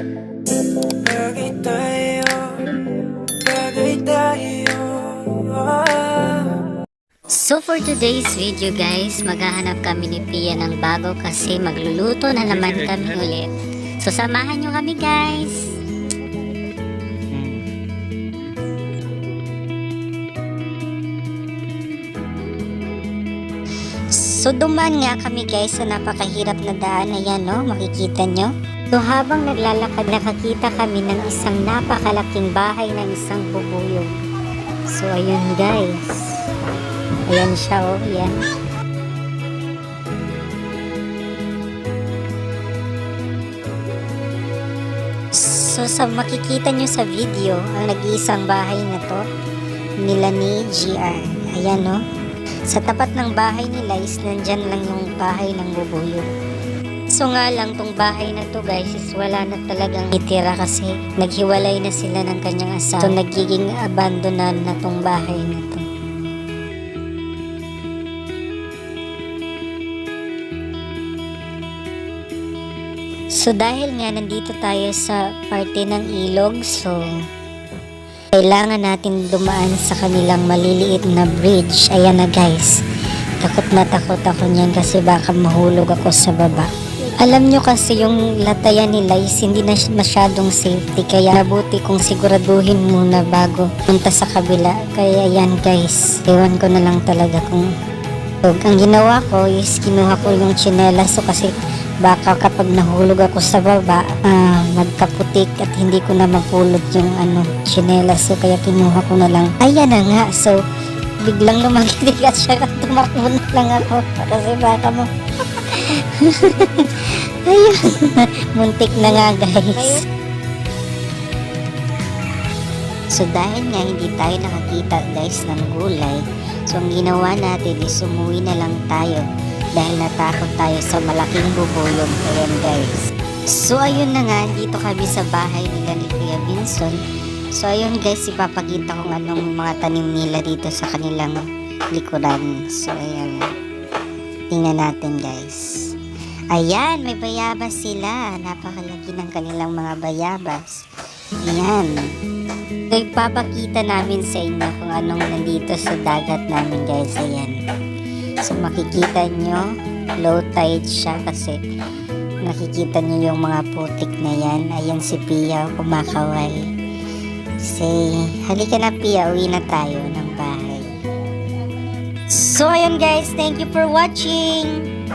Bagay tayo, bagay tayo. So for today's video guys, maghahanap kami ni Pia ng bago kasi magluluto na naman kami ulit. So samahan nyo kami guys. So dumaan nga kami guys sa napakahirap na daan. Ayan no, makikita nyo. So habang naglalakad, nakakita kami ng isang napakalaking bahay ng isang bubuyog. So ayun guys. Ayan siya oh, ayan. So sa makikita nyo sa video, ang nag-iisang bahay na to, nila ni GR. Ayan oh. Sa tapat ng bahay nila is nandyan lang yung bahay ng bubuyog. So nga lang tong bahay na to guys is wala na talagang itira kasi naghiwalay na sila ng kanyang asawa. So nagiging abandonan na tong bahay na to. So dahil nga nandito tayo sa parte ng ilog, so kailangan natin dumaan sa kanilang maliliit na bridge. Ayan na guys. Takot na takot ako niyan kasi baka mahulog ako sa baba. Alam nyo kasi yung latayan nila is hindi na masyadong safety. Kaya nabuti kong siguraduhin muna bago punta sa kabila. Kaya ayan guys. Ewan ko na lang talaga kung... So, ang ginawa ko is kinuha ko yung tsinelas. So kasi baka kapag nahulog ako sa baba, magkaputik at hindi ko na mapulot yung tsinelas. So kaya kinuha ko na lang. Ayan na nga. So biglang lumagitik at siya tumakbo na lang ako. Kasi baka mo... Ayun. Muntik na nga guys. So dahil nga hindi tayo nakakita guys ng gulay, so ang ginawa natin is umuwi na lang tayo dahil natakot tayo sa malaking bubuyog. Ayan guys. So ayun na nga, dito kami sa bahay nila ni Kuya Vinson. So ayun guys, ipapakita ko anong mga tanim nila dito sa kanilang likuran. So ayan, tingnan natin guys. Ayan, may bayabas sila. Napakalaki ng kanilang mga bayabas. Ayan. So ipapakita namin sa inyo kung anong nandito sa dagat namin guys. Ayan. So makikita nyo, low tide siya kasi nakikita nyo yung mga putik na yan. Ayan si Pia kumakaway. Say, halika na Pia, uwi na tayo ng bahay. So ayun guys, thank you for watching.